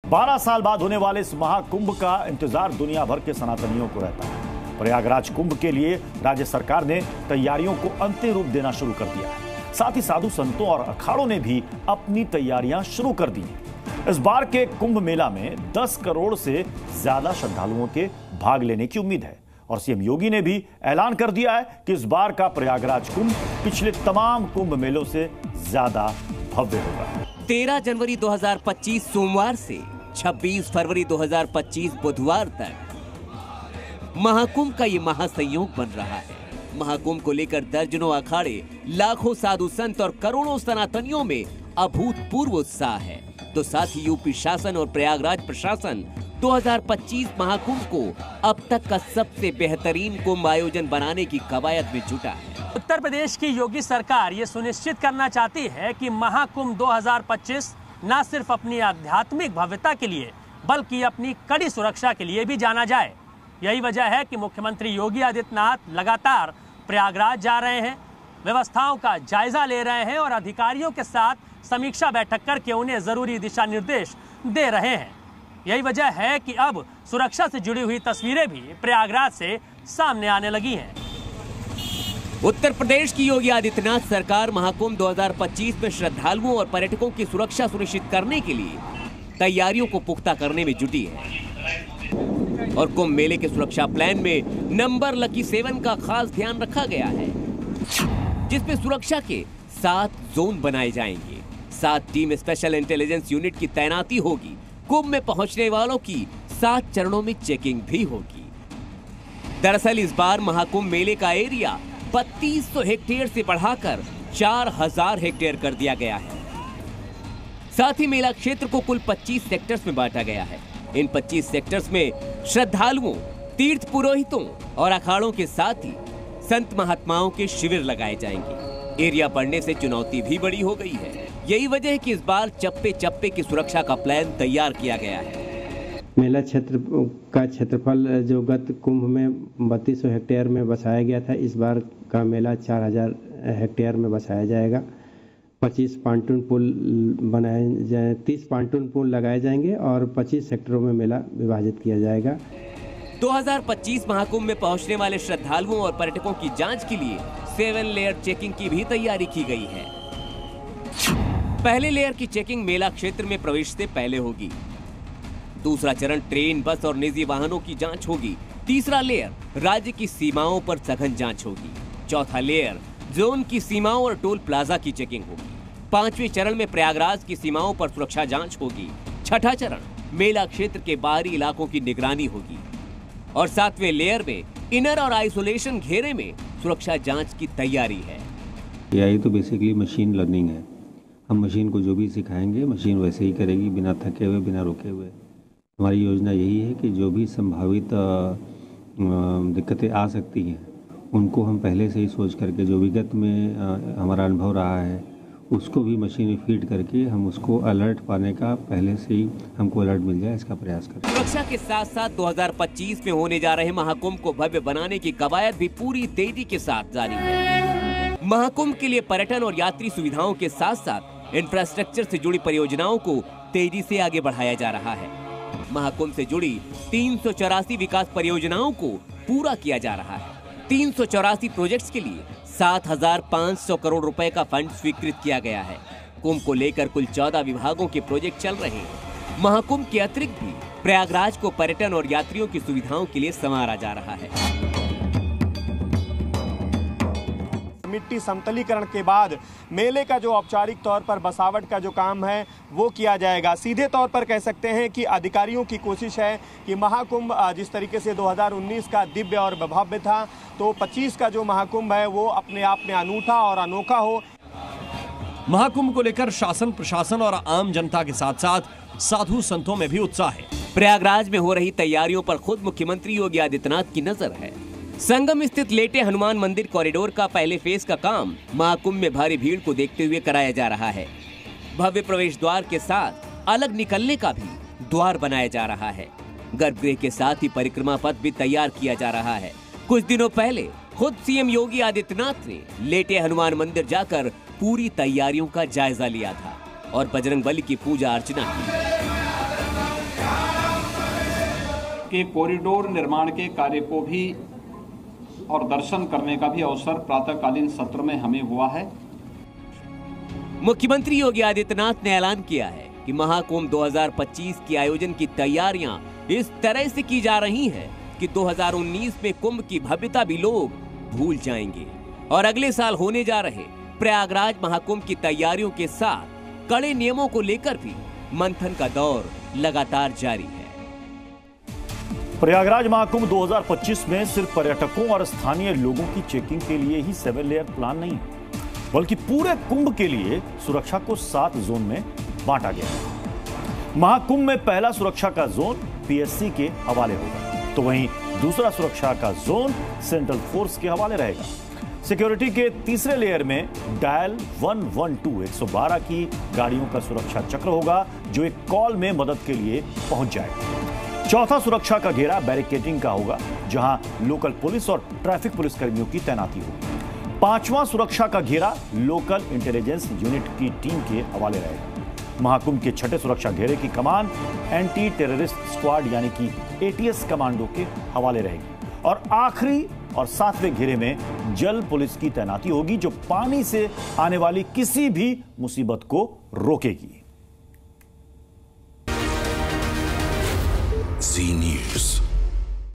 12 साल बाद होने वाले इस महाकुंभ का इंतजार दुनिया भर के सनातनियों को रहता है। प्रयागराज कुंभ के लिए राज्य सरकार ने तैयारियों को अंतिम रूप देना शुरू कर दिया है। साथ ही साधु संतों और अखाड़ों ने भी अपनी तैयारियां शुरू कर दी हैं। इस बार के कुंभ मेला में 10 करोड़ से ज्यादा श्रद्धालुओं के भाग लेने की उम्मीद है और सीएम योगी ने भी ऐलान कर दिया है कि इस बार का प्रयागराज कुंभ पिछले तमाम कुंभ मेलों से ज्यादा भव्य होगा। 13 जनवरी 2025 सोमवार से 26 फरवरी 2025 बुधवार तक महाकुंभ का ये महासंयोग बन रहा है। महाकुंभ को लेकर दर्जनों अखाड़े, लाखों साधु संत और करोड़ों सनातनियों में अभूतपूर्व उत्साह है। तो साथ ही यूपी शासन और प्रयागराज प्रशासन 2025 महाकुंभ को अब तक का सबसे बेहतरीन कुंभ आयोजन बनाने की कवायद में जुटा है। उत्तर प्रदेश की योगी सरकार ये सुनिश्चित करना चाहती है कि महाकुंभ 2025 न सिर्फ अपनी आध्यात्मिक भव्यता के लिए बल्कि अपनी कड़ी सुरक्षा के लिए भी जाना जाए। यही वजह है कि मुख्यमंत्री योगी आदित्यनाथ लगातार प्रयागराज जा रहे हैं, व्यवस्थाओं का जायजा ले रहे हैं और अधिकारियों के साथ समीक्षा बैठक करके उन्हें जरूरी दिशा निर्देश दे रहे हैं। यही वजह है कि अब सुरक्षा से जुड़ी हुई तस्वीरें भी प्रयागराज से सामने आने लगी हैं। उत्तर प्रदेश की योगी आदित्यनाथ सरकार महाकुंभ 2025 में श्रद्धालुओं और पर्यटकों की सुरक्षा सुनिश्चित करने के लिए तैयारियों को पुख्ता करने में जुटी है और कुंभ मेले के सुरक्षा प्लान में नंबर लकी 7 का खास ध्यान रखा गया है, जिसमें सुरक्षा के 7 जोन बनाए जाएंगे। 7 टीम स्पेशल इंटेलिजेंस यूनिट की तैनाती होगी। कुंभ में पहुंचने वालों की 7 चरणों में चेकिंग भी होगी। दरअसल इस बार महाकुंभ मेले का एरिया 3200 हेक्टेयर से बढ़ाकर 4000 हेक्टेयर कर दिया गया है। साथ ही मेला क्षेत्र को कुल 25 सेक्टर्स में बांटा गया है। इन 25 सेक्टर्स में श्रद्धालुओं, तीर्थ पुरोहितों और अखाड़ों के साथ ही संत महात्माओं के शिविर लगाए जाएंगे। एरिया बढ़ने से चुनौती भी बड़ी हो गई है। यही वजह है कि इस बार चप्पे चप्पे की सुरक्षा का प्लान तैयार किया गया है। मेला क्षेत्र का क्षेत्रफल जो गत कुंभ में 3200 हेक्टेयर में बसाया गया था, इस बार का मेला 4000 हेक्टेयर में बसाया जाएगा। 25 पांटून पुल बनाए जाए, 30 पांटून पुल लगाए जाएंगे और 25 सेक्टरों में मेला विभाजित किया जाएगा। 2025 महाकुंभ में पहुंचने वाले श्रद्धालुओं और पर्यटकों की जांच के लिए 7 लेयर चेकिंग की भी तैयारी की गई है। पहले लेयर की चेकिंग मेला क्षेत्र में प्रवेश से पहले होगी। दूसरा चरण ट्रेन, बस और निजी वाहनों की जांच होगी। तीसरा लेयर राज्य की सीमाओं पर सघन जांच होगी। चौथा लेयर जोन की सीमाओं और टोल प्लाजा की चेकिंग होगी। 5वें चरण में प्रयागराज की सीमाओं पर सुरक्षा जांच होगी। छठा चरण मेला क्षेत्र के बाहरी इलाकों की निगरानी होगी और 7वें लेयर में इनर और आइसोलेशन घेरे में सुरक्षा जांच की तैयारी है। यही तो बेसिकली मशीन लर्निंग है। हम मशीन को जो भी सिखाएंगे मशीन वैसे ही करेगी, बिना थके हुए, बिना रुके हुए। हमारी योजना यही है कि जो भी संभावित दिक्कतें आ सकती हैं उनको हम पहले से ही सोच करके, जो विगत में हमारा अनुभव रहा है उसको भी मशीन में फीड करके हम उसको अलर्ट पाने का, पहले से ही हमको अलर्ट मिल जाए, इसका प्रयास करें। सुरक्षा के साथ साथ 2025 में होने जा रहे महाकुंभ को भव्य बनाने की कवायद भी पूरी तेजी के साथ जारी है। महाकुंभ के लिए पर्यटन और यात्री सुविधाओं के साथ साथ इंफ्रास्ट्रक्चर से जुड़ी परियोजनाओं को तेजी से आगे बढ़ाया जा रहा है। महाकुंभ से जुड़ी 384 विकास परियोजनाओं को पूरा किया जा रहा है। 384 प्रोजेक्ट्स के लिए 7500 करोड़ रुपए का फंड स्वीकृत किया गया है। कुंभ को लेकर कुल 14 विभागों के प्रोजेक्ट चल रहे हैं। महाकुंभ के अतिरिक्त भी प्रयागराज को पर्यटन और यात्रियों की सुविधाओं के लिए संवारा जा रहा है। मिट्टी समतलीकरण के बाद मेले का जो औपचारिक तौर पर बसावट का जो काम है वो किया जाएगा। सीधे तौर पर कह सकते हैं कि अधिकारियों की कोशिश है कि महाकुंभ जिस तरीके से 2019 का दिव्य और भव्य था, तो 25 का जो महाकुंभ है वो अपने आप में अनूठा और अनोखा हो। महाकुंभ को लेकर शासन, प्रशासन और आम जनता के साथ साथ साधु संतों में भी उत्साह है। प्रयागराज में हो रही तैयारियों पर खुद मुख्यमंत्री योगी आदित्यनाथ की नजर है। संगम स्थित लेटे हनुमान मंदिर कॉरिडोर का पहले फेज का काम महाकुंभ में भारी भीड़ को देखते हुए कराया जा रहा है। भव्य प्रवेश द्वार के साथ अलग निकलने का भी द्वार बनाया जा रहा है। गर्भगृह के साथ ही परिक्रमा पथ भी तैयार किया जा रहा है। कुछ दिनों पहले खुद सीएम योगी आदित्यनाथ ने लेटे हनुमान मंदिर जाकर पूरी तैयारियों का जायजा लिया था और बजरंगबली की पूजा अर्चना की। के कॉरिडोर निर्माण के कार्य को भी और दर्शन करने का भी अवसर प्रातःकालीन सत्र में हमें हुआ है। मुख्यमंत्री योगी आदित्यनाथ ने ऐलान किया है कि महाकुंभ 2025 के आयोजन की तैयारियां इस तरह से की जा रही हैं कि 2019 में कुंभ की भव्यता भी लोग भूल जाएंगे और अगले साल होने जा रहे प्रयागराज महाकुंभ की तैयारियों के साथ कड़े नियमों को लेकर भी मंथन का दौर लगातार जारी है। प्रयागराज महाकुंभ 2025 में सिर्फ पर्यटकों और स्थानीय लोगों की चेकिंग के लिए ही 7 लेयर प्लान नहीं है, बल्कि पूरे कुंभ के लिए सुरक्षा को 7 जोन में बांटा गया है। महाकुंभ में पहला सुरक्षा का जोन पीएससी के हवाले होगा, तो वहीं दूसरा सुरक्षा का जोन सेंट्रल फोर्स के हवाले रहेगा। सिक्योरिटी के तीसरे लेयर में डायल 112 112 की गाड़ियों का सुरक्षा चक्र होगा, जो एक कॉल में मदद के लिए पहुंच जाएगा। चौथा सुरक्षा का घेरा बैरिकेडिंग का होगा, जहां लोकल पुलिस और ट्रैफिक पुलिस कर्मियों की तैनाती होगी। पांचवां सुरक्षा का घेरा लोकल इंटेलिजेंस यूनिट की टीम के हवाले रहेगा। महाकुंभ के छठे सुरक्षा घेरे की कमान एंटी टेररिस्ट स्क्वाड यानी कि एटीएस कमांडो के हवाले रहेगी और आखिरी और 7वें घेरे में जल पुलिस की तैनाती होगी, जो पानी से आने वाली किसी भी मुसीबत को रोकेगी। जी न्यूज़।